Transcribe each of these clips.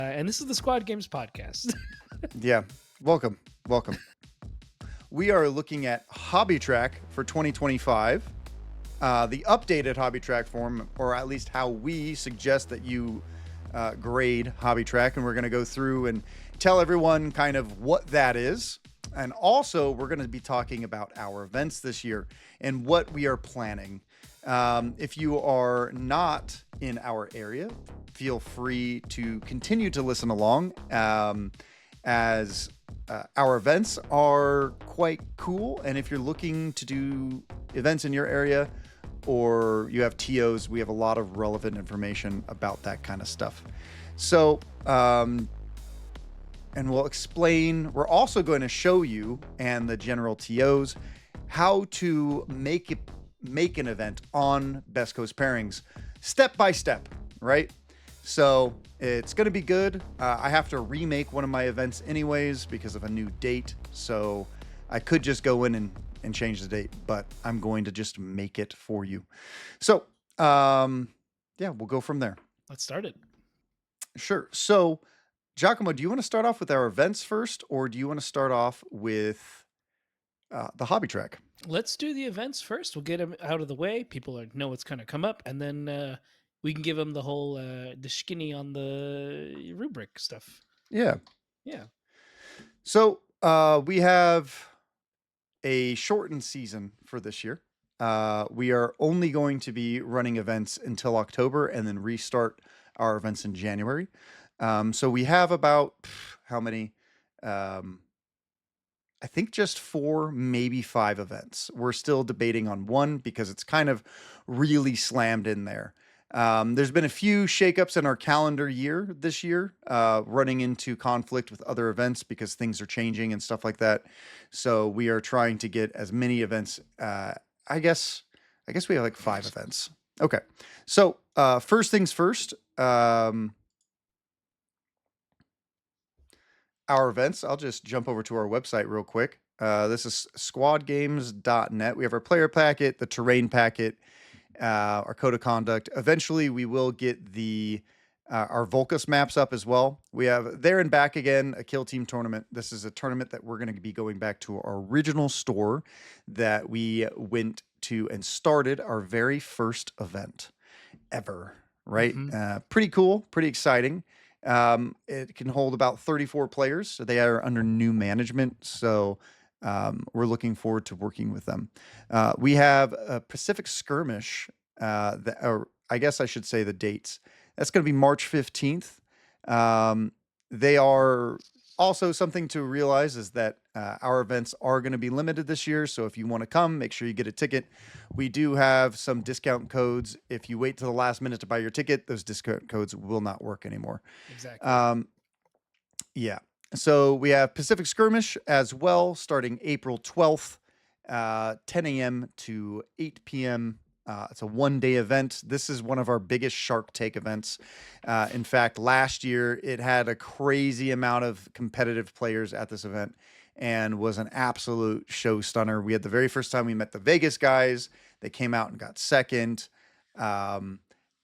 And this is the Squad Games podcast. Yeah, welcome. We are looking at Hobby Track for 2025, the updated Hobby Track form, or at least how we suggest that you grade Hobby Track, and we're going to go through and tell everyone kind of what that is. And also, we're going to be talking about our events this year and what we are planning. If you are not in our area, feel free to continue to listen along, as our events are quite cool. And if you're looking to do events in your area or you have TOs, we have a lot of relevant information about that kind of stuff. So, and we'll explain, we're also going to show you and the general TOs how to make an event on Best Coast Pairings step by step, right? So it's going to be good. I have to remake one of my events anyways because of a new date. So I could just go in and change the date, but I'm going to just make it for you. So, yeah, we'll go from there. Let's start it. Sure. So, Giacomo, do you want to start off with our events first, or do you want to start off with the hobby track? Let's do the events first. We'll get them out of the way. People know what's going to come up, and then we can give them the whole the skinny on the rubric stuff. Yeah. Yeah. So we have a shortened season for this year. We are only going to be running events until October and then restart our events in January. So we have about how many? I think just 4, maybe 5 events. We're still debating on one because it's kind of really slammed in there. There's been a few shakeups in our calendar year this year, running into conflict with other events because things are changing and stuff like that. So we are trying to get as many events. I guess we have like 5 events. Okay. So first things first. Our events, I'll just jump over to our website real quick. This is squadgames.net. We have our player packet, the terrain packet, our code of conduct. Eventually, we will get the our Volcus maps up as well. We have There and Back Again, a kill team tournament. This is a tournament that we're going to be going back to our original store that we went to and started our very first event ever, right? Pretty cool, pretty exciting. It can hold about 34 players. So they are under new management. So we're looking forward to working with them. We have a Pacific Skirmish, or I guess I should say the dates. That's going to be March 15th. They are also something to realize is that our events are going to be limited this year. So if you want to come, make sure you get a ticket. We do have some discount codes. If you wait to the last minute to buy your ticket, those discount codes will not work anymore. Exactly. Yeah. So we have Pacific Skirmish as well, starting April 12th, 10 a.m. to 8 p.m. It's a one-day event. This is one of our biggest Shark Take events. In fact, last year it had a crazy amount of competitive players at this event and was an absolute show stunner. We had the very first time we met the Vegas guys. They came out and got second.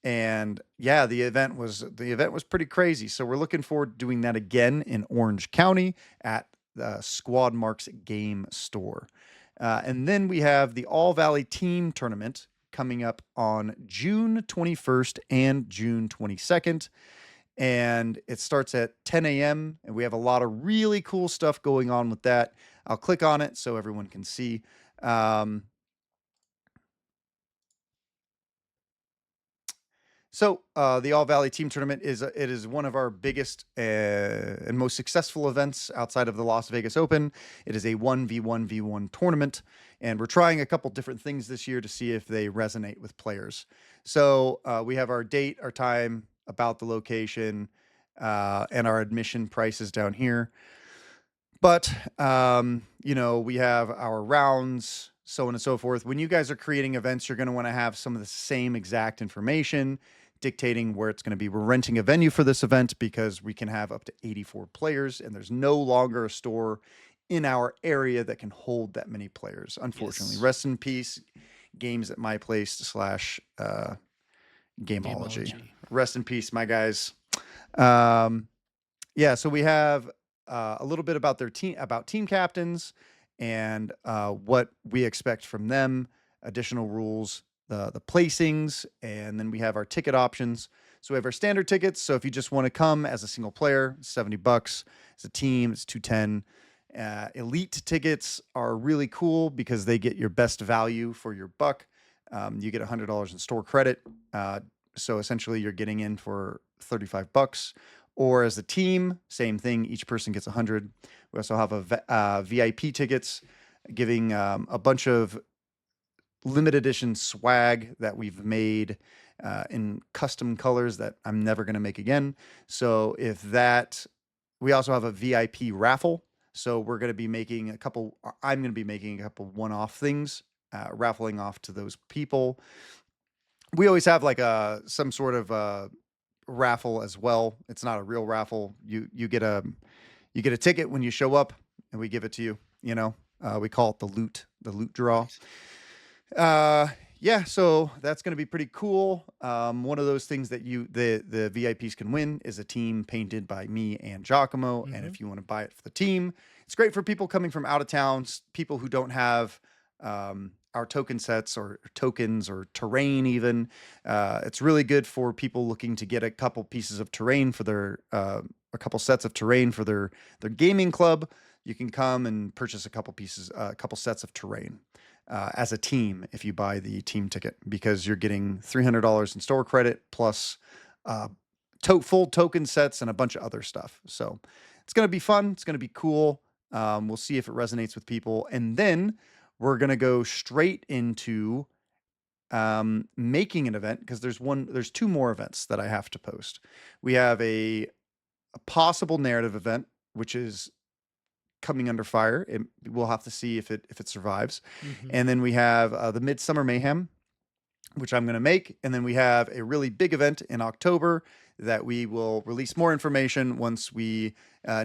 And yeah, the event was pretty crazy. So we're looking forward to doing that again in Orange County at the Squad Marks Game Store. And then we have the All Valley Team Tournament coming up on June 21st and June 22nd. And it starts at 10 a.m. And we have a lot of really cool stuff going on with that. I'll click on it so everyone can see. So the All Valley Team Tournament is one of our biggest and most successful events outside of the Las Vegas Open. It is a 1v1v1 tournament, and we're trying a couple different things this year to see if they resonate with players. So we have our date, our time, about the location, and our admission prices down here. But we have our rounds, so on and so forth. When you guys are creating events, you're going to want to have some of the same exact information dictating where it's going to be. We're renting a venue for this event because we can have up to 84 players, and there's no longer a store in our area that can hold that many players, unfortunately. Yes. Rest in peace, Games at My Place / Gameology. Rest in peace, my guys. Yeah, so we have a little bit about team captains, and what we expect from them, additional rules, the placings, and then we have our ticket options. So we have our standard tickets. So if you just want to come as a single player, $70. As a team, it's 210. Elite tickets are really cool because they get your best value for your buck. You get $100 in store credit. So essentially, you're getting in for $35. Or as a team, same thing. Each person gets 100. We also have VIP tickets, giving a bunch of limited edition swag that we've made in custom colors that I'm never going to make again. So we also have a VIP raffle. So we're going to be making I'm going to be making a couple one-off things, raffling off to those people. We always have like some sort of raffle as well. It's not a real raffle. You get a ticket when you show up, and we give it to you. We call it the loot draw. Yeah, so that's going to be pretty cool. One of those things that the VIPs can win is a team painted by me and Giacomo. And if you want to buy it for the team, it's great for people coming from out of town, people who don't have our token sets or tokens or terrain even. It's really good for people looking to get a couple pieces of terrain for a couple sets of terrain for their gaming club. You can come and purchase a couple sets of terrain as a team if you buy the team ticket, because you're getting $300 in store credit plus full token sets and a bunch of other stuff. So it's going to be fun. It's going to be cool. We'll see if it resonates with people. And then we're going to go straight into making an event, because there's two more events that I have to post. We have a possible narrative event, which is coming under fire. We'll have to see if it survives. And then we have the Midsummer Mayhem, which I'm going to make. And then we have a really big event in October that we will release more information once we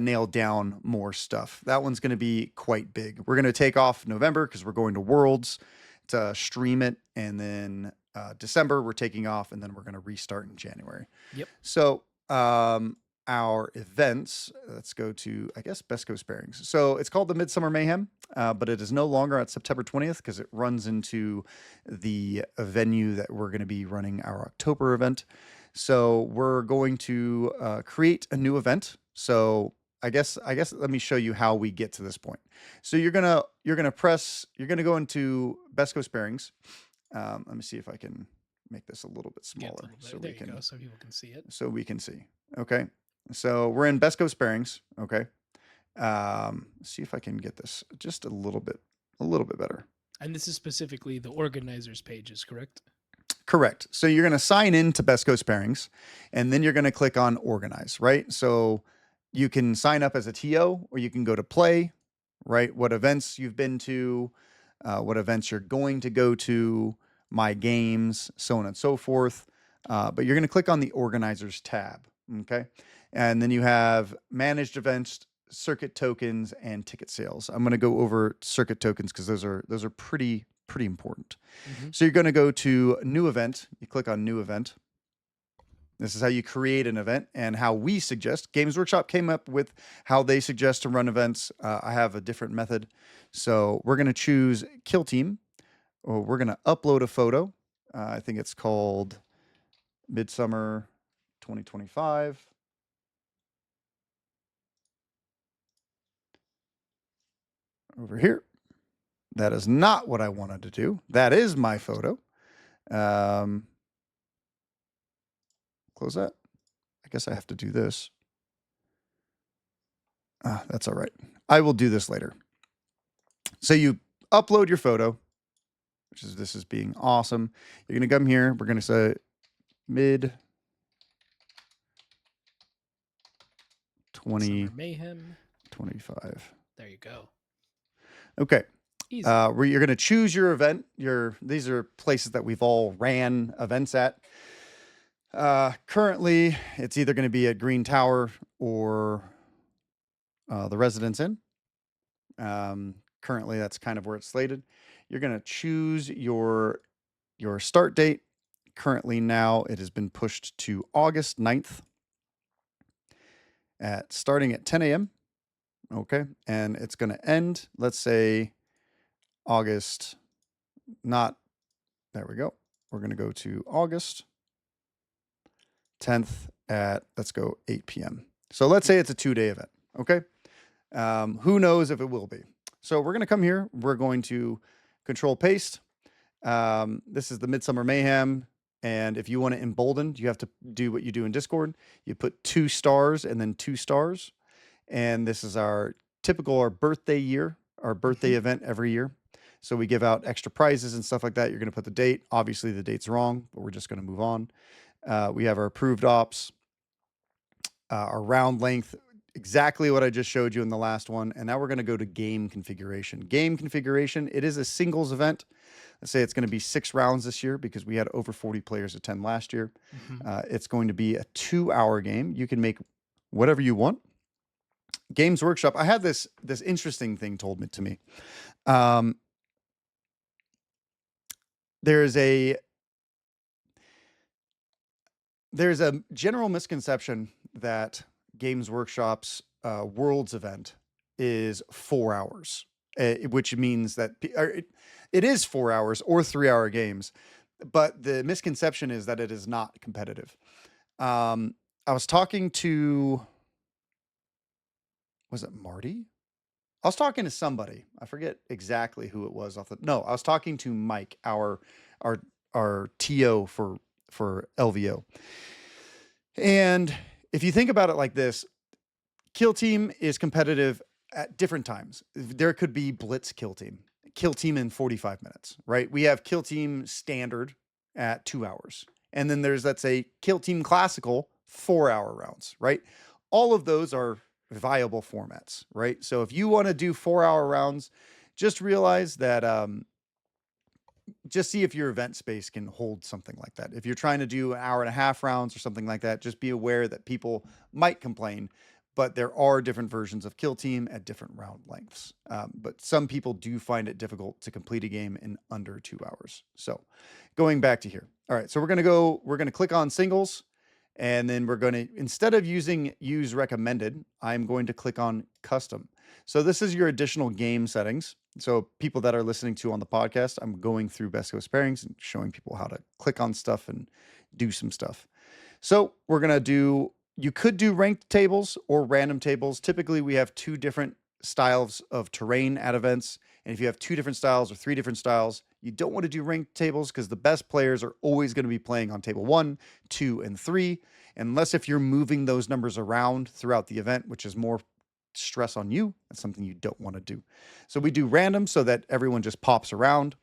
nail down more stuff. That one's going to be quite big. We're going to take off November because we're going to Worlds to stream it. And then December, we're taking off, and then we're going to restart in January. Yep. So our events, let's go to, I guess, Best Coast Pairings. So it's called the Midsummer Mayhem, but it is no longer at September 20th because it runs into the venue that we're going to be running our October event. So we're going to create a new event. So I guess let me show you how we get to this point. So you're gonna go into Best Coast Pairings. Let me see if I can make this a little bit smaller so people can see it. So we can see. Okay. So we're in Best Coast Pairings. Okay. See if I can get this just a little bit better. And this is specifically the organizers pages, correct? Correct. So you're going to sign in to Best Coast Pairings, and then you're going to click on organize, right? So you can sign up as a TO, or you can go to play, right? What events you've been to, what events you're going to go to, my games, so on and so forth. But you're going to click on the organizers tab. Okay. And then you have managed events, circuit tokens, and ticket sales. I'm going to go over circuit tokens because those are pretty important. So you're going to go to new event. You click on new event. This is how you create an event, and how we suggest. Games Workshop came up with how they suggest to run events. I have a different method. So we're going to choose Kill Team. Or we're going to upload a photo. I think it's called Midsummer 2025. Over here. That is not what I wanted to do. That is my photo. Close that. I guess I have to do this. That's all right. I will do this later. So you upload your photo, this is being awesome. You're going to come here. We're going to say mid Mayhem 25. There you go. Okay. Easy. Where you're going to choose your event. These are places that we've all ran events at. Currently, it's either going to be at Green Tower or the Residence Inn. Currently, that's kind of where it's slated. You're going to choose your start date. Currently now, it has been pushed to August 9th. starting at 10 a.m. Okay. And it's going to end, let's say August, not, there we go. We're going to go to August 10th at, let's go 8 p.m. So let's say it's a 2-day event. Okay. Who knows if it will be. So we're going to come here. We're going to control paste. This is the Midsummer Mayhem. And if you want to embolden, you have to do what you do in Discord. You put 2 stars and then 2 stars. And this is our birthday year, our birthday event every year. So we give out extra prizes and stuff like that. You're going to put the date. Obviously, the date's wrong, but we're just going to move on. We have our approved ops, our round length, exactly what I just showed you in the last one. And now we're going to go to game configuration. Game configuration, it is a singles event. Let's say it's going to be 6 rounds this year because we had over 40 players attend last year. It's going to be a 2-hour game. You can make whatever you want. Games Workshop, I had this interesting thing told to me. There's a general misconception that Games Workshop's Worlds event is 4 hours, which means that it is 4 hours or 3-hour games. But the misconception is that it is not competitive. I was talking to, was it Marty? I was talking to somebody. I forget exactly who it was. I was talking to Mike, our TO for LVO. And if you think about it like this, Kill Team is competitive at different times. There could be Blitz Kill Team in 45 minutes, right? We have Kill Team Standard at 2 hours. And then there's, let's say, Kill Team Classical, 4-hour rounds, right? All of those are viable formats, right? So if you want to do 4-hour rounds, just realize that, just see if your event space can hold something like that. If you're trying to do 1.5-hour rounds or something like that, just be aware that people might complain, but there are different versions of Kill Team at different round lengths. But some people do find it difficult to complete a game in under 2 hours. So going back to here. All right, so we're going to click on singles, and then we're going to, instead of use recommended, I'm going to click on custom. So this is your additional game settings. So people that are listening to on the podcast, I'm going through Best Coast Pairings and showing people how to click on stuff and do some stuff. So we're going to do, you could do ranked tables or random tables. Typically we have 2 different styles of terrain at events. And if you have 2 different styles or 3 different styles, you don't want to do ranked tables because the best players are always going to be playing on table 1, 2, and 3. Unless if you're moving those numbers around throughout the event, which is more stress on you. That's something you don't want to do. So we do random so that everyone just pops around.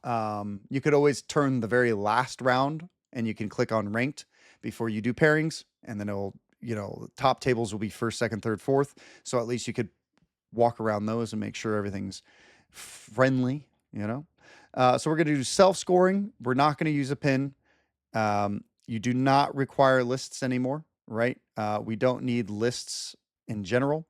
You could always turn the very last round and you can click on ranked before you do pairings. And then it'll, the top tables will be first, second, third, fourth. So at least you could walk around those and make sure everything's friendly, So we're going to do self-scoring. We're not going to use a pin. You do not require lists anymore, right? We don't need lists in general.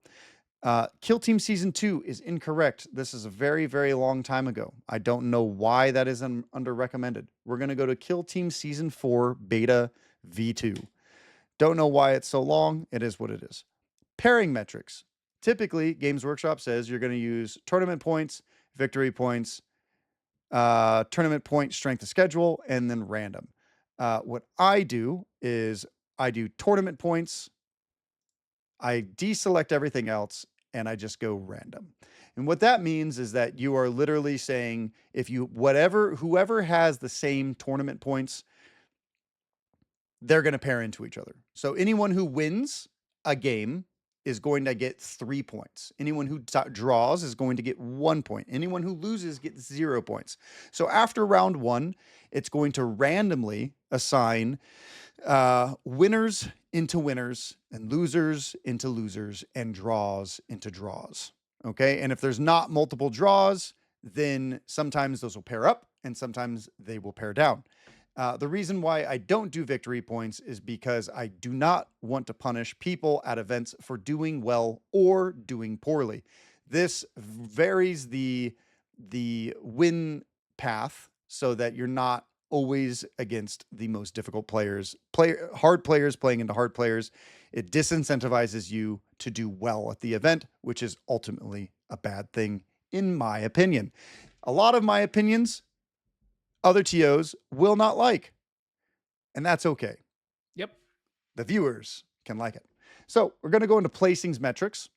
Kill Team Season 2 is incorrect. This is a very, very long time ago. I don't know why that is under recommended. We're going to go to Kill Team Season 4 Beta V2. Don't know why it's so long. It is what it is. Pairing metrics. Typically, Games Workshop says you're going to use tournament points, victory points, tournament point strength of schedule, and then random. What I do is I do tournament points, I deselect everything else, and I just go random. And what that means is that you are literally saying whoever has the same tournament points, they're going to pair into each other. So anyone who wins a game is going to get 3 points. Anyone who draws is going to get 1 point. Anyone who loses gets 0 points. So after round 1, it's going to randomly assign winners into winners and losers into losers and draws into draws. Okay. And if there's not multiple draws, then sometimes those will pair up and sometimes they will pair down. The reason why I don't do victory points is because I do not want to punish people at events for doing well or doing poorly. This varies the win path so that you're not always against the most difficult players, hard players playing into hard players. It disincentivizes you to do well at the event, which is ultimately a bad thing, in my opinion. A lot of my opinions, other TOs will not like, and that's okay. Yep. The viewers can like it. So we're going to go into placings metrics.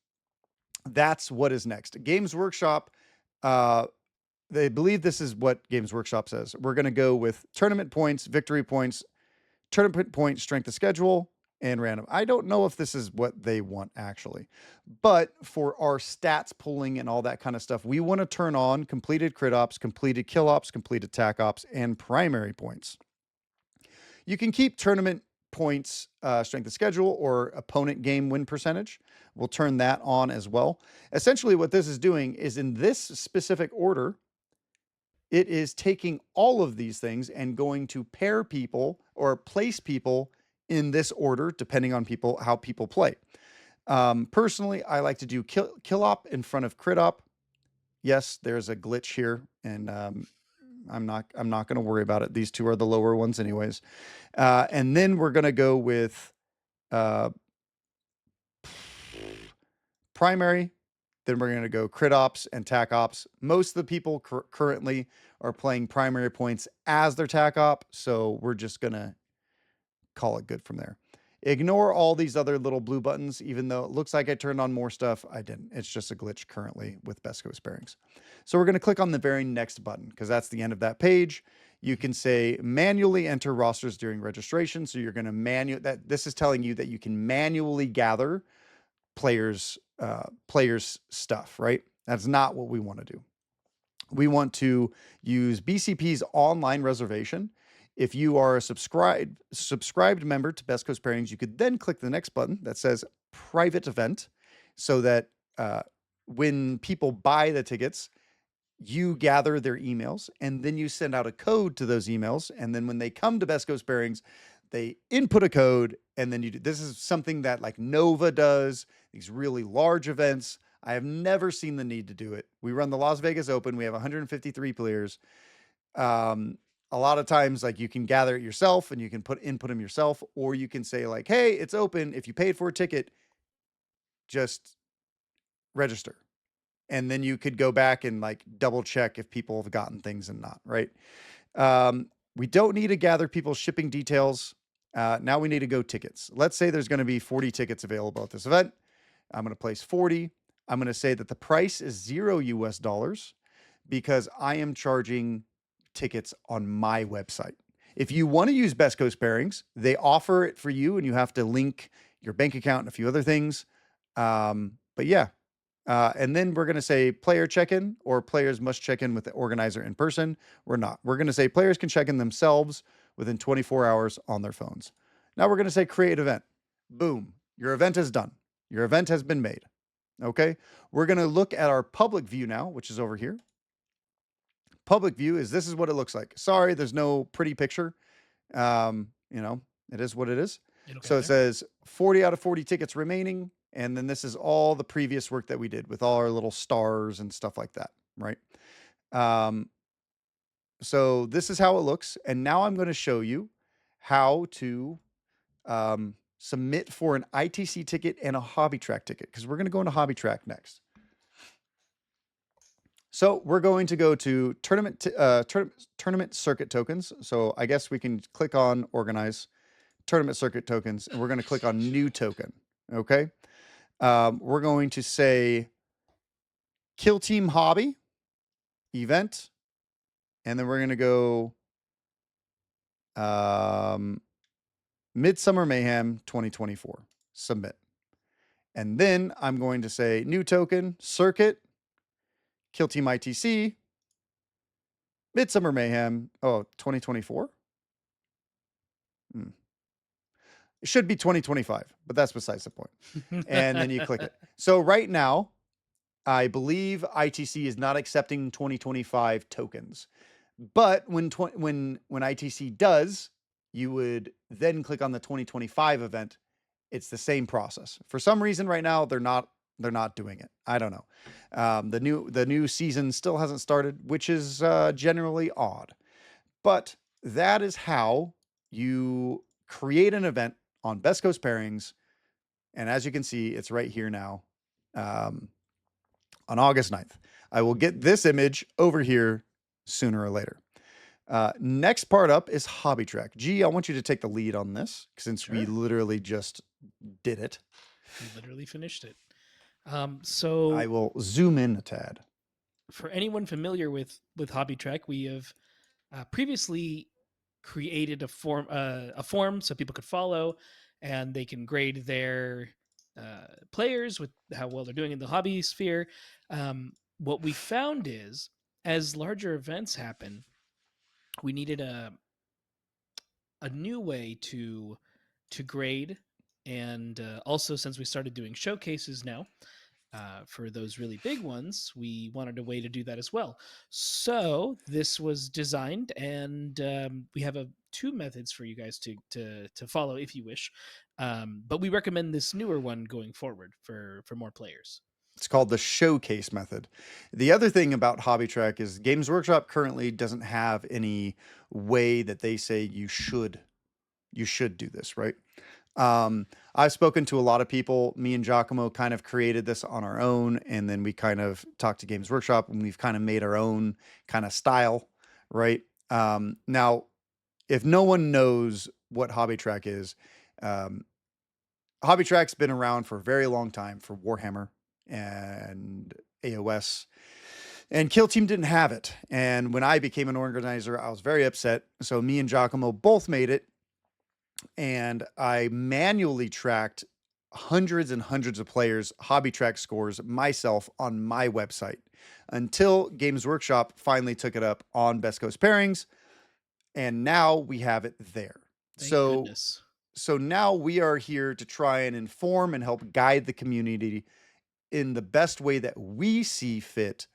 That's what is next. Games Workshop, they believe this is what Games Workshop says. We're going to go with tournament points, victory points, tournament points, strength of schedule, and random. I don't know if this is what they want actually, but for our stats pulling and all that kind of stuff, we want to turn on completed crit ops, completed kill ops, completed attack ops, and primary points. You can keep tournament points, strength of schedule, or opponent game win percentage. We'll turn that on as well. Essentially, what this is doing is in this specific order, it is taking all of these things and going to pair people or place people in this order, depending on how people play. Personally, I like to do kill op in front of crit op. Yes, there's a glitch here, and I'm not going to worry about it. These two are the lower ones, anyways. And then we're going to go with primary. Then we're going to go crit ops and tac ops. Most of the people currently are playing primary points as their tac op, so we're just going to call it good from there. Ignore all these other little blue buttons, even though it looks like I turned on more stuff. I didn't. It's just a glitch currently with Best Coast Pairings. So we're going to click on the very next button because that's the end of that page. You can say manually enter rosters during registration. So you're going to this is telling you that you can manually gather players stuff, right? That's not what we want to do. We want to use BCP's online reservation. If you are a subscribed member to Best Coast Pairings, you could then click the next button that says private event, so that when people buy the tickets, you gather their emails and then you send out a code to those emails. And then when they come to Best Coast Pairings, they input a code, and then you do. This is something that like Nova does, these really large events. I have never seen the need to do it. We run the Las Vegas Open. We have 153 players. A lot of times, like, you can gather it yourself and you can input them yourself, or you can say like, hey, it's open. If you paid for a ticket, just register. And then you could go back and like double check if people have gotten things and not, right? We don't need to gather people's shipping details. Now we need to go tickets. Let's say there's going to be 40 tickets available at this event. I'm going to place 40. I'm going to say that the price is $0 because I am charging tickets on my website. If you want to use Best Coast Pairings, they offer it for you, and you have to link your bank account and a few other things. But yeah. And then we're going to say player check-in, or players must check in with the organizer in person. We're not. We're going to say players can check in themselves within 24 hours on their phones. Now we're going to say create event. Boom. Your event is done. Your event has been made. Okay. We're going to look at our public view now, which is over here. Public view this is what it looks like. Sorry, there's no pretty picture. It is what it is. So it says 40 out of 40 tickets remaining. And then this is all the previous work that we did with all our little stars and stuff like that, right? So this is how it looks. And now I'm going to show you how to submit for an ITC ticket and a Hobby Track ticket, because we're going to go into Hobby Track next. So we're going to go to tournament circuit tokens. So I guess we can click on organize tournament circuit tokens, and we're going to click on new token. Okay. We're going to say Kill Team Hobby event, and then we're going to go Midsummer Mayhem 2024, submit. And then I'm going to say new token, circuit, Kill Team ITC, Midsummer Mayhem, 2024? It should be 2025, but that's besides the point. And then you click it. So right now, I believe ITC is not accepting 2025 tokens. But when ITC does, you would then click on the 2025 event. It's the same process. For some reason right now, they're not doing it. I don't know. The new season still hasn't started, which is generally odd. But that is how you create an event on Best Coast Pairings. And as you can see, it's right here now, um, on August 9th. I will get this image over here sooner or later. Next part up is Hobby Track. G, I want you to take the lead on this since we Sure. literally just did it. We literally finished it. I So will zoom in a tad. for anyone familiar with Hobby Track, we have previously created a form so people could follow, and they can grade their players with how well they're doing in the hobby sphere. What we found is, as larger events happen, we needed a new way to grade, and also since we started doing showcases now, for those really big ones, we wanted a way to do that as well. So this was designed, and we have two methods for you guys to follow if you wish. But we recommend this newer one going forward for more players. It's called the showcase method. The other thing about Hobby Track is Games Workshop currently doesn't have any way that they say you should do this, right? I've spoken to a lot of people. Me and Giacomo kind of created this on our own, and then we kind of talked to Games Workshop, and we've kind of made our own kind of style, right? Now, if no one knows what Hobby Track is, um, Hobby Track's been around for a very long time for Warhammer and AOS. And Kill Team didn't have it. And when I became an organizer, I was very upset. So me and Giacomo both made it, and I manually tracked hundreds and hundreds of players' hobby track scores myself on my website until Games Workshop finally took it up on Best Coast Pairings, and now we have it there. Thank So goodness. so now we are here to try and inform and help guide the community in the best way that we see fit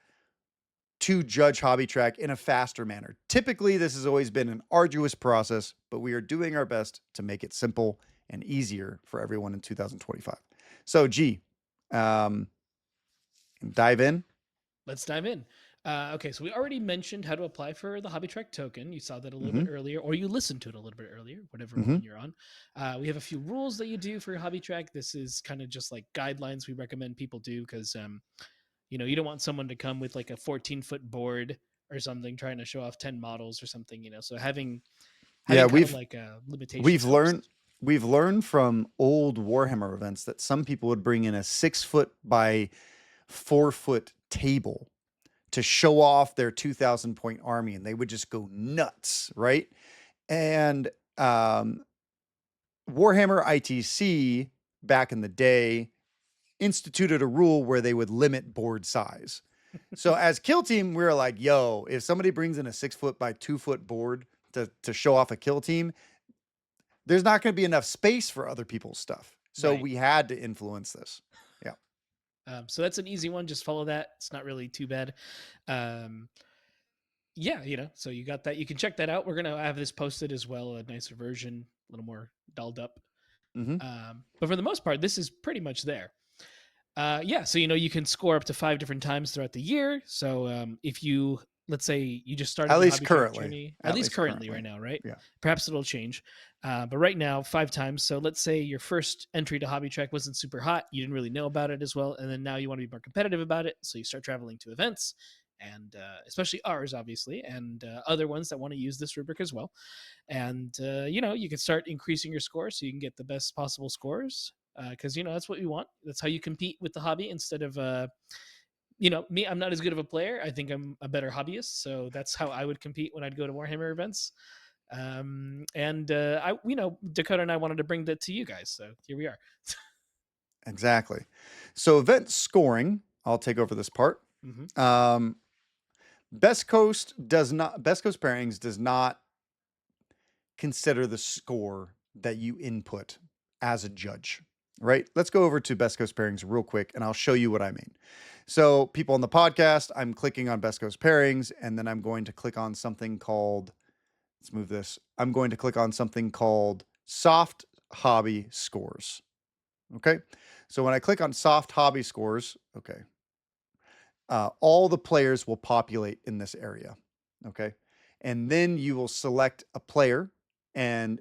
to judge Hobby Track in a faster manner. Typically, this has always been an arduous process, but we are doing our best to make it simple and easier for everyone in 2025. So, G, um, dive in. Let's dive in. Okay, so we already mentioned how to apply for the Hobby Track token. You saw that a little Mm-hmm. bit earlier, or you listened to it a little bit earlier, whatever Mm-hmm. one you're on. We have a few rules that you do for your Hobby Track. This is kind of just like guidelines we recommend people do because, you don't want someone to come with like a 14-foot board or something trying to show off 10 models or something. So having Yeah, kind of we've like we've limitations learned helps. we've learned from old Warhammer events that some people would bring in a 6 foot by 4 foot table to show off their 2,000 point army, and they would just go nuts, right? And Warhammer ITC back in the day instituted a rule where they would limit board size. So as kill team, we were like, yo, if somebody brings in a 6 foot by 2 foot board to show off a kill team, there's not going to be enough space for other people's stuff. So Right. we had to influence this. Yeah. So that's an easy one. Just follow that. It's not really too bad. Um, yeah, so you got that. You can check that out. We're gonna have this posted as well, a nicer version, a little more dolled up. Mm-hmm. But for the most part, this is pretty much there. Yeah, so you can score up to 5 different times throughout the year. So if you, let's say you just started At your least hobby track currently. journey, at At least least currently currently. right now, right? Yeah. Perhaps it'll change. But right now, 5 times. So let's say your first entry to hobby track wasn't super hot. You didn't really know about it as well. And then now you want to be more competitive about it. So you start traveling to events, and especially ours, obviously, and other ones that want to use this rubric as well. And you can start increasing your score so you can get the best possible scores, because that's what we want. That's how you compete with the hobby instead of me. I'm not as good of a player. I think I'm a better hobbyist, so that's how I would compete when I'd go to Warhammer events. And I Dakota and I wanted to bring that to you guys, so here we are. Exactly. So event scoring, I'll take over this part. Hmm. Um, Best Coast Pairings does not consider the score that you input as a judge, right? Let's go over to Best Coast Pairings real quick and I'll show you what I mean. So, people on the podcast, I'm clicking on Best Coast Pairings and then I'm going to click on something called, let's move this. I'm going to click on something called Soft Hobby Scores. Okay. So, when I click on Soft Hobby Scores, okay, all the players will populate in this area. Okay. and then you will select a player, and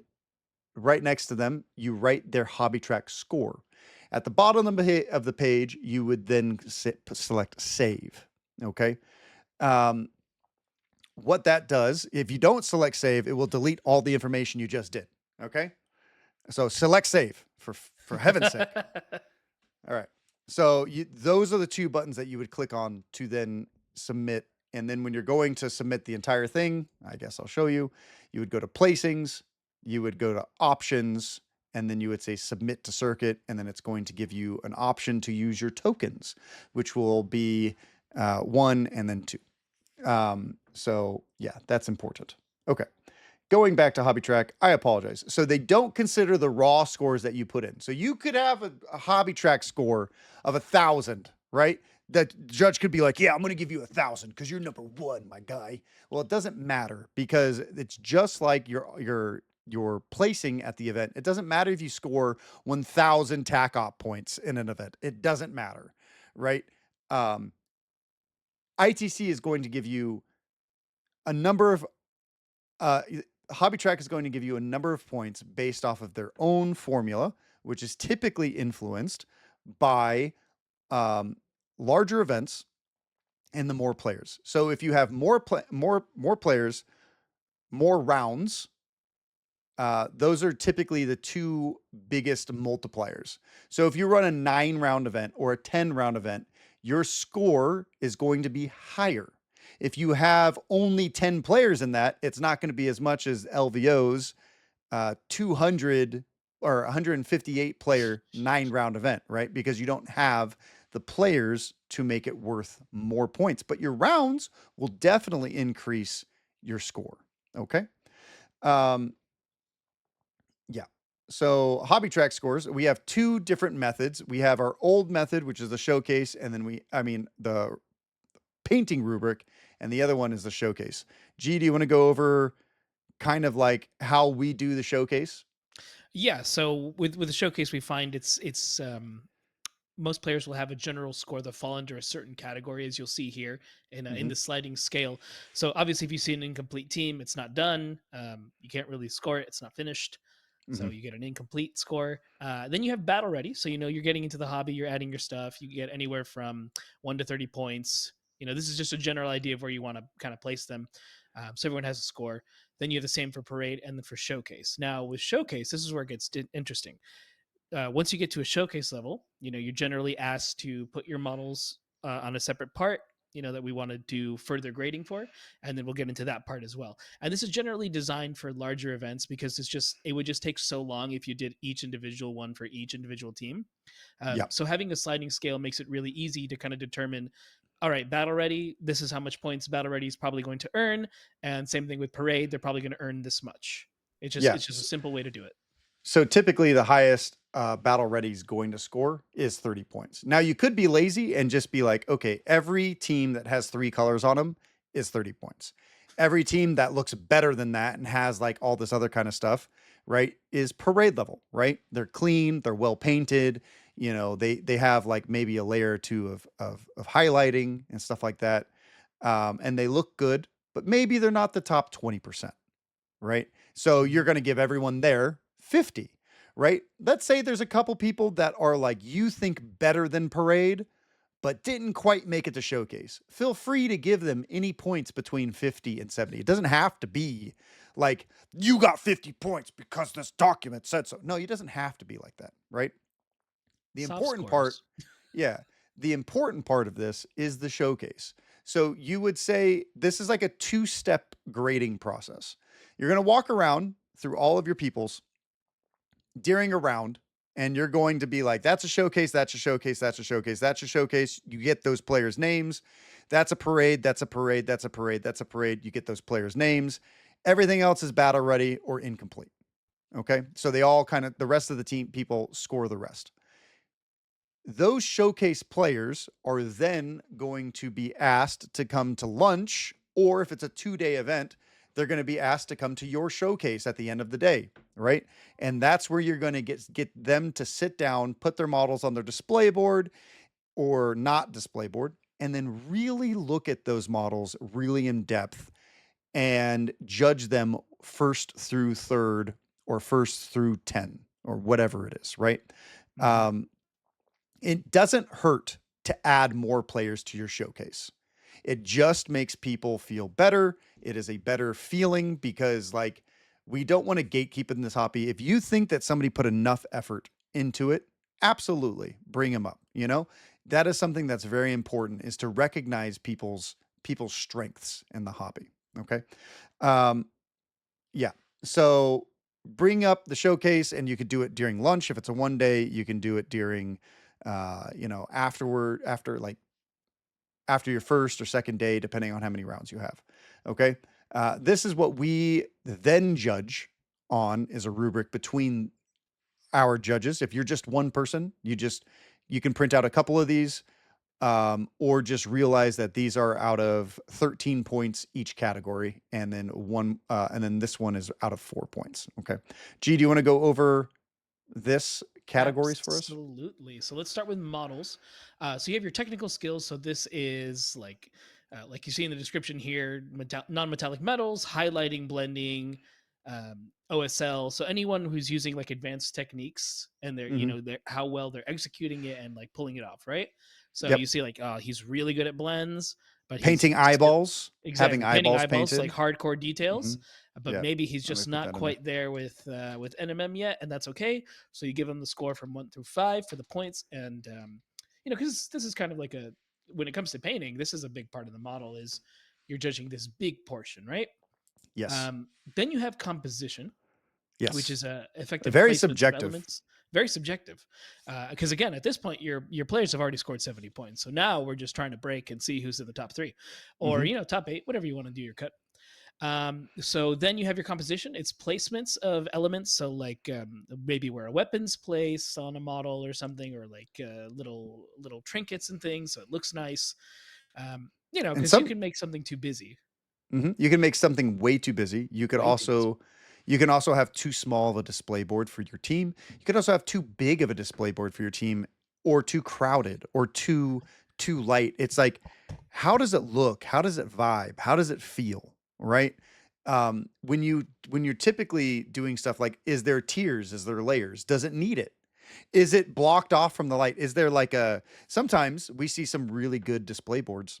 right next to them, you write their hobby track score. At the bottom of the page, you would then select save. Okay. Um, what that does, if you don't select save, it will delete all the information you just did. Okay. So select save for heaven's sake. All right. So those are the two buttons that you would click on to then submit. And then when you're going to submit the entire thing, I guess I'll show you, you would go to placings, you would go to options, and then you would say submit to circuit. And then it's going to give you an option to use your tokens, which will be 1 and then 2. So yeah, that's important. Okay. Going back to Hobby Track, I apologize. So they don't consider the raw scores that you put in. So you could have a Hobby Track score of 1,000, right? That judge could be like, yeah, I'm going to give you 1,000 because you're number 1, my guy. Well, it doesn't matter because it's just like your placing at the event. It doesn't matter if you score 1,000 tac op points in an event. It doesn't matter, right? ITC is going to give you a number of uh, Hobby Track is going to give you a number of points based off of their own formula, which is typically influenced by um, larger events and the more players. So if you have more players, more rounds, those are typically the two biggest multipliers. So if you run a 9-round event or a 10-round event, your score is going to be higher. If you have only 10 players in that, it's not going to be as much as LVO's 200 or 158 player 9-round event, right? Because you don't have the players to make it worth more points, but your rounds will definitely increase your score. Okay. Um, yeah. So Hobby Track scores, we have 2 different methods. We have our old method, which is the showcase, and then the painting rubric, and the other one is the showcase. G, do you want to go over kind of like how we do the showcase? Yeah, so with the showcase, we find it's most players will have a general score that fall under a certain category, as you'll see here in Mm-hmm. the sliding scale. So obviously, if you see an incomplete team, it's not done. You can't really score it; it's not finished. So Mm-hmm. you get an incomplete score. Then you have battle ready. So you know you're getting into the hobby, you're adding your stuff. You get anywhere from 1 to 30 points. You know, this is just a general idea of where you want to kind of place them. So everyone has a score. Then you have the same for parade and then for showcase. Now with showcase, this is where it gets interesting. Once you get to a showcase level, you know, you're generally asked to put your models on a separate part, you know, that we want to do further grading for. And then we'll get into that part as well. And this is generally designed for larger events because it would just take so long if you did each individual one for each individual team. Yeah. So having a sliding scale makes it really easy to kind of determine, all right, battle ready, this is how much points battle ready is probably going to earn. And same thing with parade, they're probably going to earn this much. Yeah. It's just a simple way to do it. So typically the highest battle ready is going to score is 30 points. Now you could be lazy and just be like, okay, every team that has 3 colors on them is 30 points. Every team that looks better than that and has like all this other kind of stuff, right, is parade level, right? They're clean, they're well painted, you know, they have like maybe a layer or two of highlighting and stuff like that. And they look good, but maybe they're not the top 20%, right? So you're Mhm. going to give everyone there 50, right? Let's say there's a couple people that are like you think better than parade, but didn't quite make it to showcase. Feel free to give them any points between 50 and 70. It doesn't have to be like you got 50 points because this document said so. No, it doesn't have to be like that, right? The Soft important part, scores. yeah, the important part of this is the showcase. So you would say this is like a 2-step grading process. You're going to walk around through all of your peoples during a round, and you're going to be like, that's a showcase, that's a showcase, that's a showcase, that's a showcase. You get those players' names. That's a parade, that's a parade, that's a parade, that's a parade. You get those players' names. Everything else is battle ready or incomplete. Okay. So they all kind of, the rest of the team people score the rest. Those showcase players are then going to be asked to come to lunch, or if it's a 2-day event, they're going to be asked to come to your showcase at the end of the day, right? And that's where you're going to get them to sit down, put their models on their display board or not display board, and then really look at those models really in depth and judge them first through third or first through 10 or whatever it is, right? Hmm. Um, it doesn't hurt to add more players to your showcase. It just makes people feel better. It is a better feeling because, like, we don't want to gatekeep in this hobby. If you think that somebody put enough effort into it, absolutely bring them up. That is something that's very important, is to recognize people's strengths in the hobby. Okay. Um, yeah. So bring up the showcase, and you could do it during lunch. If it's a 1 day, you can do it during, after your first or second day, depending on how many rounds you have. Okay. This is what we then judge on, is a rubric between our judges. If you're just one person, you can print out a couple of these, or just realize that these are out of 13 points each category, and then this one is out of 4 points. Okay. G, do you want to go over this categories for us? Absolutely. So let's start with models. So you have your technical skills. So this is like you see in the description here, non-metallic metals, highlighting, blending, OSL. So anyone who's using like advanced techniques and Hmm. they're how well they're executing it and like pulling it off, right? So you Yep. see like, he's really good at blends, but he's Painting still eyeballs, having exactly painting eyeballs eyeballs, painted. like hardcore Hmm. details, but Yeah. maybe he's Let me just put not that in there. quite there with NMM yet, and that's okay. So you give him the score from 1 through 5 for the points, and because this is kind of like a when it comes to painting, this is a big part of the model is you're judging this big portion, right? Yes. Then you have composition, which Yes. is effective Very placements of subjective. elements. Very subjective, because again, at this point, your players have already scored 70 points. So now we're just trying to break and see who's in the top three, or Hmm. top eight, whatever you want to do your cut. So then you have your composition. It's placements of elements. So like maybe where a weapon's placed on a model or something, or like little trinkets and things, so it looks nice. And Because you some can make something too busy, You can make something way too busy. way too busy. You can also have too small of a display board for your team. You can also have too big of a display board for your team, or too crowded, or too light. It's like, how does it look? How does it vibe? How does it feel? Right? When you're typically doing stuff like, is there tiers? Is there layers? Does it need it? Is it blocked off from the light? Is there like a sometimes we see some really good display boards,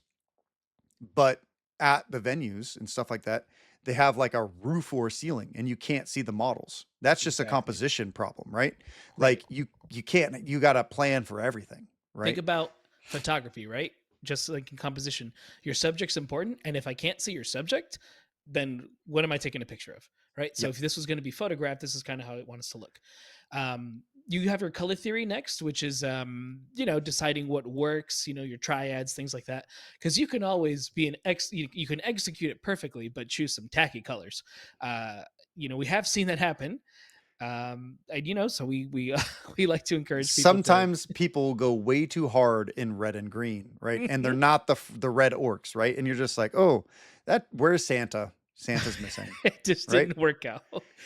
but at the venues and stuff like that, they have like a roof or a ceiling, and you can't see the models. That's just a Exactly. composition problem, right? Right. Like, you can't you got to plan for everything, Think right? about photography, right? Just like in composition, your subject's important. And if I can't see your subject, then what am I taking a picture of? Right. So Yep. if this was going to be photographed, this is kind of how it wants to look. You have your color theory next, which is, deciding what works, your triads, things like that. Because you can always be you can execute it perfectly, but choose some tacky colors. Uh, we have seen that happen. And so we we like to encourage people to Sometimes people go way too hard in red and green, right? And they're not the red orcs, right? And you're just like, "Oh, where's Santa? Santa's missing." it just Right? didn't work out.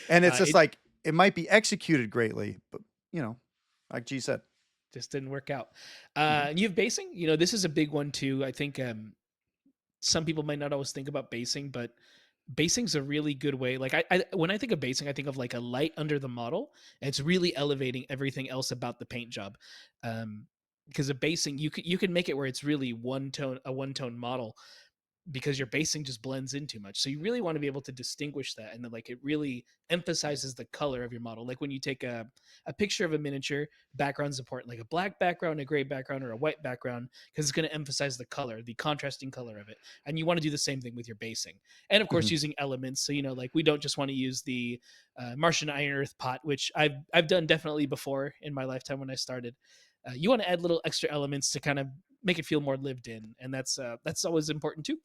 And it's just It like, it might be executed greatly, but, you know, like G said. just didn't work out. Mhm. And you have basing. This is a big one too. I think some people might not always think about basing, but basing's a really good way. Like when I think of basing, I think of like a light under the model, and it's really elevating everything else about the paint job. Because a basing, you can make it where it's really one tone model, because your basing just blends in too much. So you really want to be able to distinguish that, and then like it really emphasizes the color of your model. Like when you take a picture of a miniature, background's important, like a black background, a gray background, or a white background, because it's going to emphasize the color, the contrasting color of it. And you want to do the same thing with your basing. And of course Mhm. using elements. So like we don't just want to use the Martian iron earth pot, which I've done definitely before in my lifetime when I started. You want to add little extra elements to kind of make it feel more lived in, and that's always important too.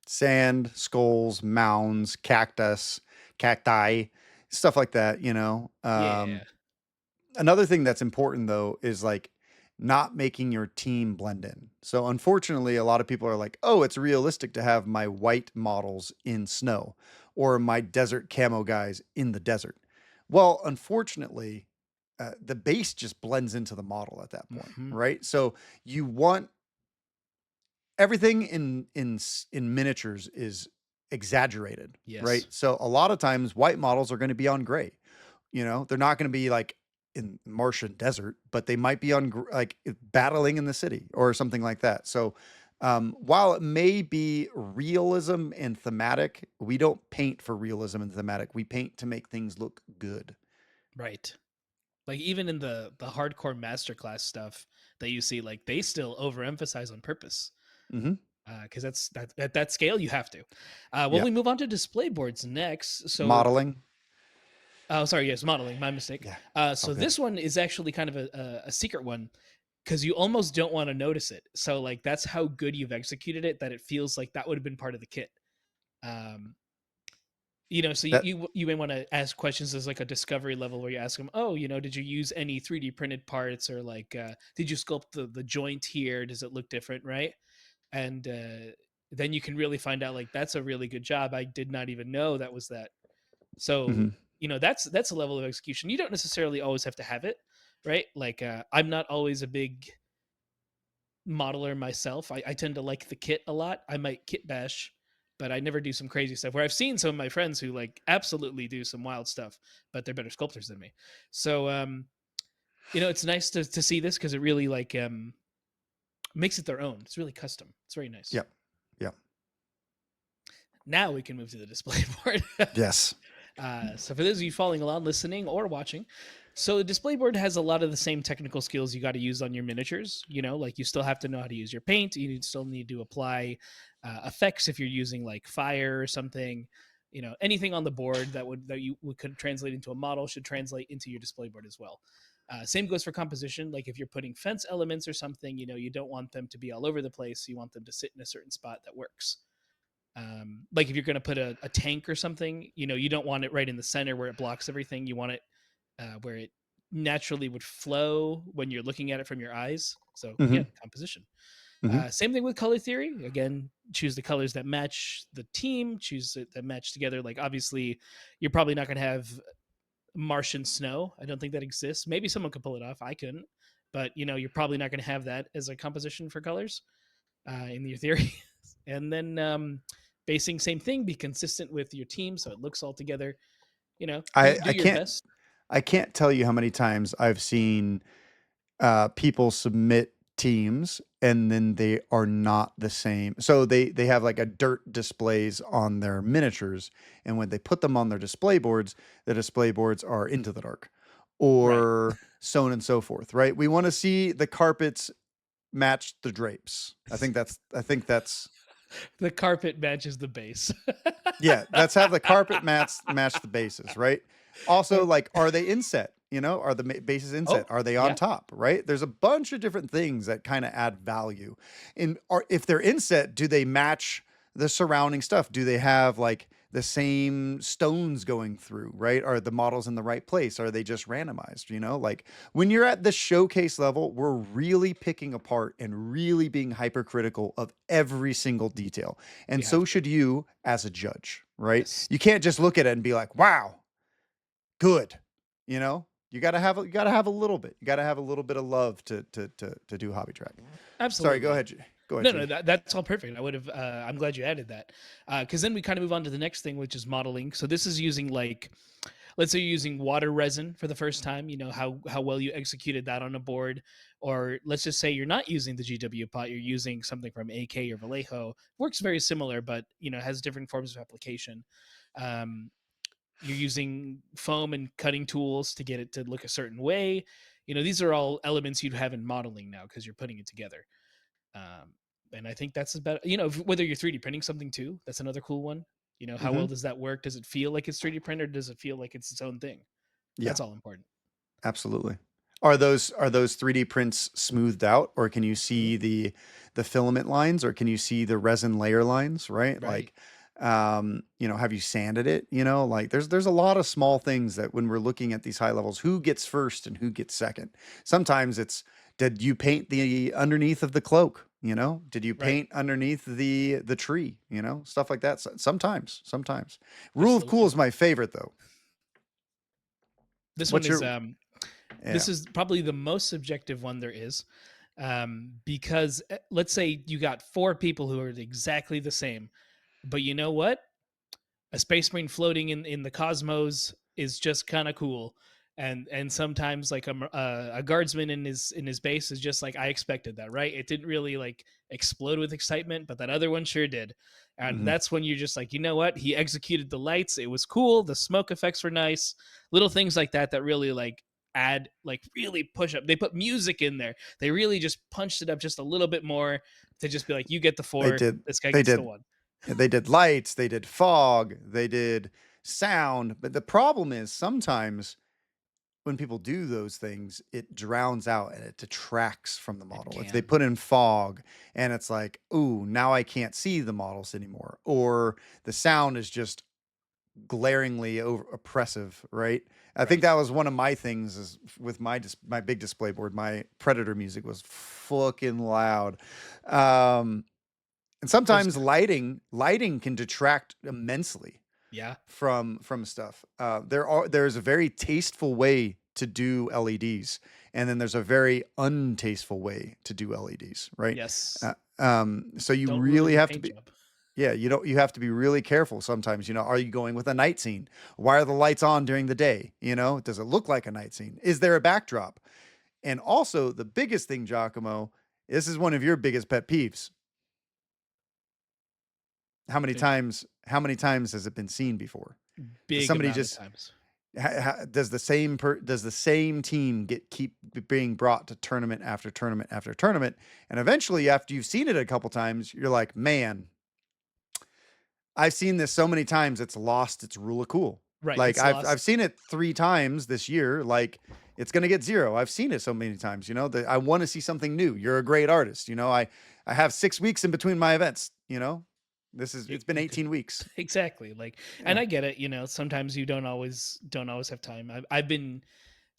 Sand, skulls, mounds, cacti, stuff like that. Yeah. Another thing that's important though is like not making your team blend in. So unfortunately, a lot of people are like, "Oh, it's realistic to have my white models in snow, or my desert camo guys in the desert." Well, unfortunately, the base just blends into the model at that point, Mhm. right? So you want everything in miniatures is exaggerated, right? Yes. So a lot of times white models are going to be on gray. They're not going to be like in Martian desert, but they might be on like battling in the city or something like that. So while it may be realism and thematic, we don't paint for realism and thematic. We paint to make things look good. Right. Like even in the hardcore masterclass stuff that you see, like they still overemphasize on purpose. Hmm. Because that's that at that scale you have to. Well, Yeah. we move on to display boards next. So, Modeling. oh, sorry, yes, modeling, my mistake. Yeah. It's all So good. this one is actually kind of a secret one because you almost don't want to notice it. So like that's how good you've executed it that it feels like that would have been part of the kit. Um, so That. you may want to ask questions as like a discovery level where you ask them, oh, did you use any 3D printed parts or like did you sculpt the joint here? Does it look different, right? And then you can really find out like that's a really good job. I did not even know that was that. So Hmm. that's a level of execution. You don't necessarily always have to have it, right? Like I'm not always a big modeler myself. I tend to like the kit a lot. I might kit bash, but I never do some crazy stuff. Where I've seen some of my friends who like absolutely do some wild stuff, but they're better sculptors than me. So it's nice to see this because it really like makes it their own. It's really custom. It's very nice. Yep. Yep. Now we can move to the display board. Yes. So for those of you following along, listening or watching, so the display board has a lot of the same technical skills you got to use on your miniatures. Like you still have to know how to use your paint. Still need to apply effects if you're using like fire or something. Anything on the board could translate into a model should translate into your display board as well. Same goes for composition. Like if you're putting fence elements or something, you don't want them to be all over the place. You want them to sit in a certain spot that works. Like if you're going to put a tank or something, you don't want it right in the center where it blocks everything. You want it where it naturally would flow when you're looking at it from your eyes. So Hmm. again, composition. Hmm. Same thing with color theory. Again, choose the colors that match the team. Choose it that match together. Like obviously, you're probably not going to have Martian snow. I don't think that exists. Maybe someone could pull it off. I couldn't, but you're probably not going to have that as a composition for colors in your theory. And then basing same thing, be consistent with your team so it looks all together. Do I do I your can't best. I can't tell you how many times I've seen people submit teams and then they are not the same. So they have like a dirt displays on their miniatures, and when they put them on their display boards, the display boards are into the dark, Right. or so on and so forth. Right? We want to see the carpets match the drapes. I think that's The carpet matches the base. Yeah, let's have the carpet match the bases, right? Also, like, are they inset? Are the bases inset? Oh, Are they on yeah. top? Right? There's a bunch of different things that kind of add value. And if they're inset, do they match the surrounding stuff? Do they have like the same stones going through? Right? Are the models in the right place? Are they just randomized? Like when you're at the showcase level, we're really picking apart and really being hypercritical of every single detail. We And have so to. should you as a judge, right? Yes. You can't just look at it and be like, "Wow, good." You got to have a little bit. You got to have a little bit of love to do hobby track. Sorry, go Absolutely. ahead. Go ahead, No, no, G. that's all perfect. I would have. I'm glad you added that because then we kind of move on to the next thing, which is modeling. So this is using like, let's say you're using water resin for the first time. How well you executed that on a board, or let's just say you're not using the GW pot. You're using something from AK or Vallejo. Works very similar, but has different forms of application. Um, you're using foam and cutting tools to get it to look a certain way. These are all elements you'd have in modeling now because you're putting it together. Um, and I think that's about whether you're 3D printing something too. That's another cool one. How Hmm. well does that work? Does it feel like it's 3D printed? Or does it feel like it's its own thing? Yeah, That's all important. absolutely. Are those 3D prints smoothed out, or can you Mhm. see the filament lines, or can you see the resin layer lines, right? Right. Like, have you sanded it? Like there's a lot of small things that when we're looking at these high levels, who gets first and who gets second. Sometimes it's, did you paint the underneath of the cloak? Did you Right. paint underneath the tree? Stuff like that. Sometimes. Rule of cool Absolutely. is my favorite though. This one What's is your Yeah. this is probably the most subjective one there is. Because let's say you got four people who are exactly the same, but you know what? a space marine floating in the cosmos is just kind of cool. And sometimes like a guardsman in his base is just like I expected that, right? It didn't really like explode with excitement, but that other one sure did. And Mhm. that's when you're just like, you know what? He executed the lights. It was cool. The smoke effects were nice. Little things like that that really like add like really push up. They put music in there. They really just punched it up just a little bit more to just be like, you get the They four, did this guy they gets the did one. they did lights, they did fog, they did sound, but the problem is sometimes when people do those things, it drowns out and it detracts from the It model. If they can. put in fog and it's like, "Ooh, now I can't see the models anymore," or the sound is just glaringly oppressive, right? I think Right. that was one of my things is with my big display board. My Predator music was fucking loud, um, and Those sometimes lighting can detract immensely yeah. from stuff. There's a very tasteful way to do LEDs, and then there's a very untasteful way to do LEDs, right? Yes. So you Don't ruin really the have to paint be job. yeah, you have to be really careful sometimes, are you going with a night scene? Why are the lights on during the day? Does it look like a night scene? Is there a backdrop? And also the biggest thing, Giacomo, this is one of your biggest pet peeves. It How many times has it been seen before? Does big somebody amount of just times. does does the same team keep being brought to tournament after tournament after tournament, and eventually after you've seen it a couple times, you're like, man, I've seen this so many times it's lost its rule of cool. Right. Like It's I've lost. seen it 3 times this year. Like it's gonna get zero. I've seen it so many times. That I want to see something new. You're a great artist. I have 6 weeks in between my events. It's been You could 18 weeks. exactly like and Yeah. I get it, sometimes you don't always have time. I've been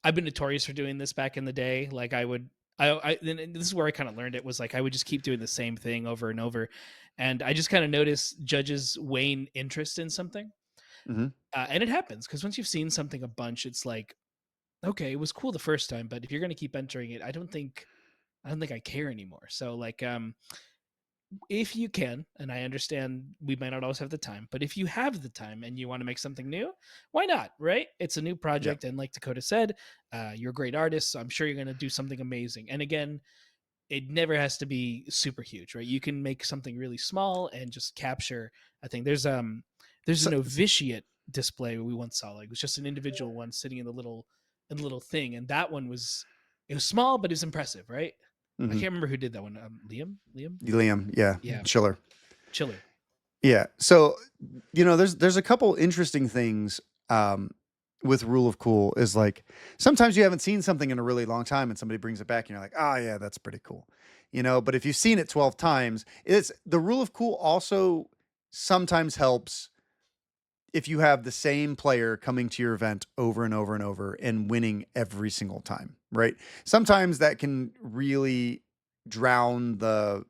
notorious for doing this back in the day. Like I would I and this is where I kind of learned it was like I would just keep doing the same thing over and over. And I just kind of noticed judges wane interest in something. Hmm. And it happens because once you've seen something a bunch, it's like, okay, it was cool the first time, but if you're gonna keep entering it, I don't think I care anymore. So like if you can, and I understand we might not always have the time, but if you have the time and you want to make something new, why not? Right? It's a new Yeah. project, and like Dakotah said, you're a great artist, so I'm sure you're going to do something amazing. And again, it never has to be super huge, right? You can make something really small and just capture. I think there's a So, novitiate display we once saw. Like it was just an individual one sitting in the little thing, and that one was it was small, but it was impressive, right? I hmm can't remember who did that one. Liam, Liam, yeah, yeah, chiller. Chiller. Yeah. So, there's a couple interesting things um, with rule of cool is like sometimes you haven't seen something in a really long time and somebody brings it back and you're like, oh yeah, that's pretty cool. But if you've seen it 12 times, it's the rule of cool also sometimes helps if you have the same player coming to your event over and over and over and winning every single time, right? Sometimes that can really drown the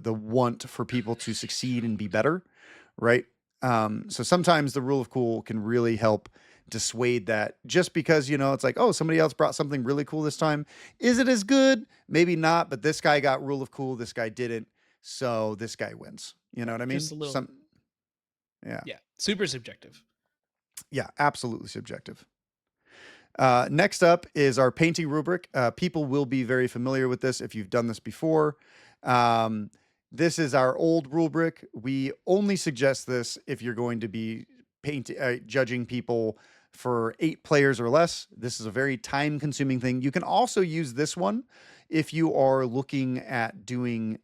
want for people to succeed and be better, right? So sometimes the rule of cool can really help dissuade that just because it's like, oh, somebody else brought something really cool this time. Is it as good? Maybe not, but this guy got rule of cool, this guy didn't, so this guy wins. You know Right. what I Just mean? a little, Yeah. yeah, super subjective. Yeah, absolutely subjective. Next up is our painting rubric. People will be very familiar with this if you've done this before. Um, this is our old rubric. We only suggest this if you're going to be judging people for 8 players or less. This is a very time consuming thing. You can also use this one if you are looking at doing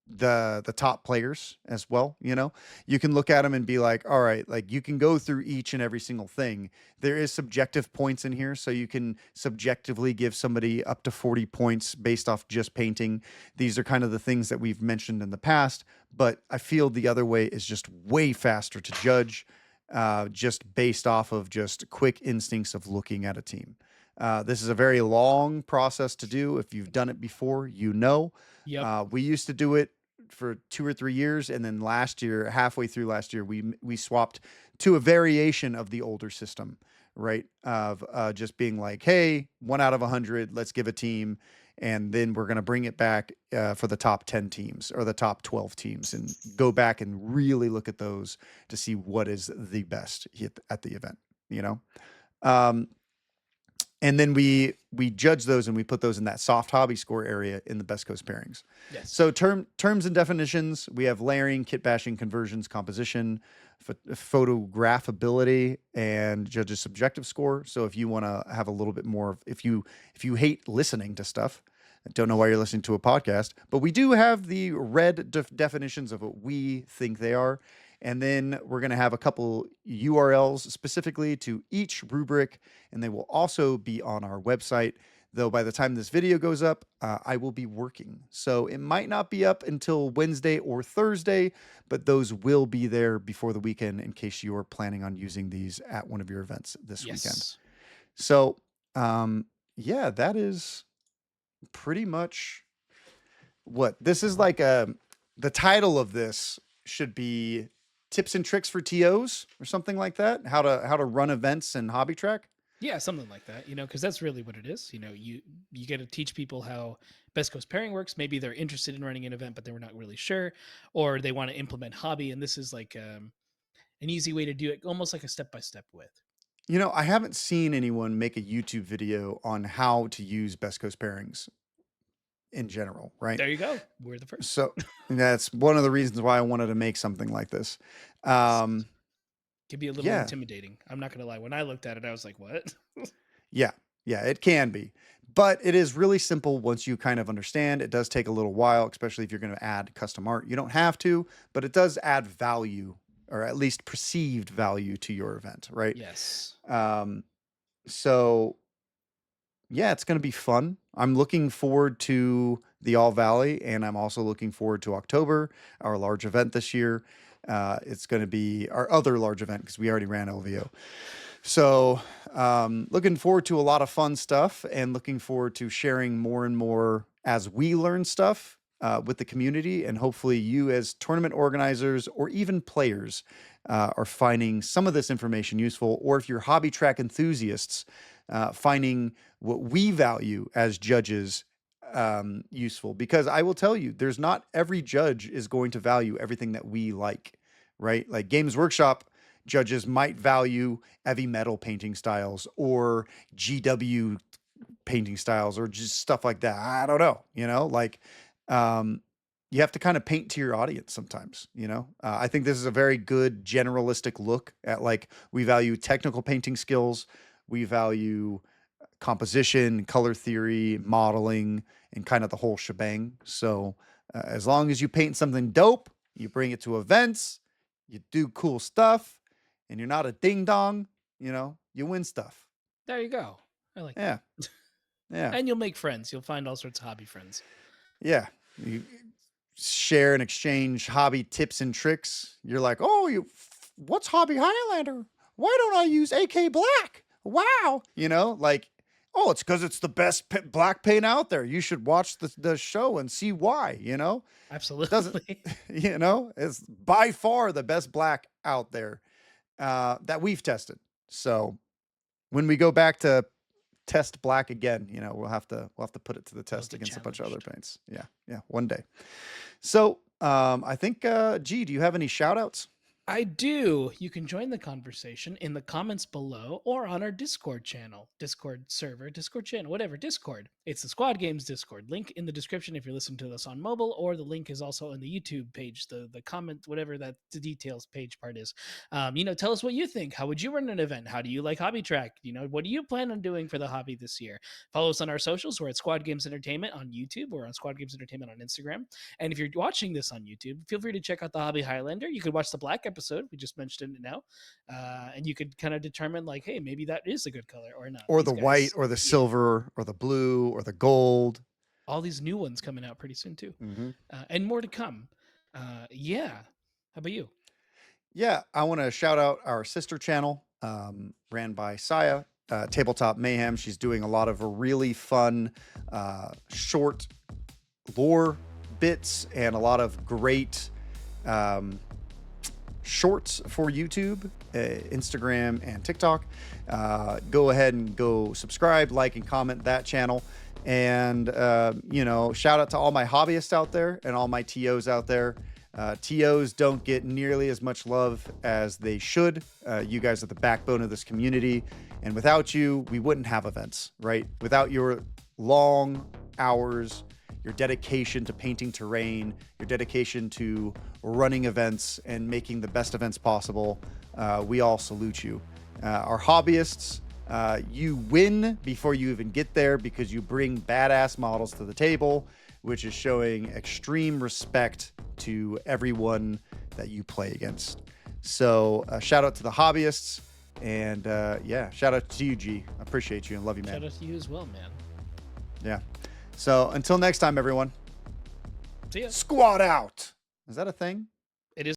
the top players as well. You can look at them and be like, all right, like you can go through each and every single thing. There is subjective points in here, so you can subjectively give somebody up to 40 points based off just painting. These are kind of the things that we've mentioned in the past, but I feel the other way is just way faster to judge, just based off of just quick instincts of looking at a team. This is a very long process to do. If you've done it before, Yep. we used to do it for 2 or 3 years, and then last year, halfway through last year, we swapped to a variation of the older system, right? Of just being like, hey, 1 out of 100, let's give a team. And then we're going to bring it back for the top 10 teams or the top 12 teams and go back and really look at those to see what is the best at the event, you know? Um, and then we judge those and we put those in that soft hobby score area in the best coast pairings. Yes. So terms and definitions, we have layering, kit bashing, conversions, composition, photographability, and judges subjective score. So if you want to have a little bit more, if you hate listening to stuff, I don't know why you're listening to a podcast, but we do have the red definitions of what we think they are. And then we're going to have a couple URLs specifically to each rubric, and they will also be on our website. Though by the time this video goes up, I will be working. So it might not be up until Wednesday or Thursday, but those will be there before the weekend in case you're planning on using these at one of your events this weekend. So, yeah, that is pretty much what this is like. The title of this should be tips and tricks for TOs or something like that. How to run events in Hobby Track. Yeah, something like that, because that's really what it is. You get to teach people how Best Coast Pairing works. Maybe they're interested in running an event, but they're not really sure, or they want to implement Hobby, and this is like an easy way to do it, almost like a step-by-step with. I haven't seen anyone make a YouTube video on how to use Best Coast Pairings in general, right? There you go. We're the first. So that's one of the reasons why I wanted to make something like this. Can be a little intimidating. I'm not gonna lie. When I looked at it, I was like, "What?" Yeah, it can be, but it is really simple once you kind of understand. It does take a little while, especially if you're going to add custom art. You don't have to, but it does add value, or at least perceived value, to your event, right? Yes. So yeah, it's going to be fun. I'm looking forward to the All Valley, and I'm also looking forward to October, our large event this year. It's going to be our other large event because we already ran LVO. So looking forward to a lot of fun stuff, and looking forward to sharing more and more as we learn stuff with the community. And hopefully you as tournament organizers or even players are finding some of this information useful, or if you're hobby track enthusiasts, finding what we value as judges useful. Because I will tell you, there's not every judge is going to value everything that we like, right? Like Games Workshop judges might value heavy metal painting styles or GW painting styles or just stuff like that. I don't know, you have to kind of paint to your audience sometimes, I think this is a very good generalistic look at, like, we value technical painting skills. We value composition, color theory, modeling, and kind of the whole shebang. So as long as you paint something dope, you bring it to events, you do cool stuff, and you're not a ding dong, you win stuff. There you go. I like that. Yeah. And you'll make friends. You'll find all sorts of hobby friends. Yeah. You share and exchange hobby tips and tricks. You're like, oh, what's Hobby Highlander? Why don't I use AK Black? Wow. Oh, it's because it's the best black paint out there. You should watch the show and see why, Absolutely. It's by far the best black out there that we've tested. So when we go back to test black again, we'll have to put it to the test against a bunch of other paints. Yeah. One day. So I think, G, do you have any shout outs? I do. You can join the conversation in the comments below or on our Discord channel, Discord server, Discord channel, whatever, Discord. It's the Squad Games Discord. Link in the description if you're listening to this on mobile, or the link is also on the YouTube page, the comment, whatever that the details page part is. Tell us what you think. How would you run an event? How do you like Hobby Track? What do you plan on doing for the hobby this year? Follow us on our socials. We're at Squad Games Entertainment on YouTube or on Squad Games Entertainment on Instagram. And if you're watching this on YouTube, feel free to check out the Hobby Highlander. You could watch the black episode. We just mentioned it now. And you could kind of determine, like, hey, maybe that is a good color or not. Or the white or the silver or the blue or the gold. All these new ones coming out pretty soon too. Mm-hmm. And more to come. Yeah. How about you? Yeah, I want to shout out our sister channel, ran by Saya, Tabletop Mayhem. She's doing a lot of really fun short lore bits and a lot of great shorts for YouTube, Instagram, and TikTok. Go ahead and go subscribe, like, and comment that channel. And, shout out to all my hobbyists out there and all my TOs out there. TOs don't get nearly as much love as they should. You guys are the backbone of this community. And without you, we wouldn't have events, right? Without your long hours, your dedication to painting terrain, your dedication to running events and making the best events possible, we all salute you. Our hobbyists, you win before you even get there because you bring badass models to the table, which is showing extreme respect to everyone that you play against. So shout out to the hobbyists, and shout out to you, G. I appreciate you and love you, man. Shout out to you as well, man. Yeah. So until next time, everyone. See ya. Squad out. Is that a thing? It is.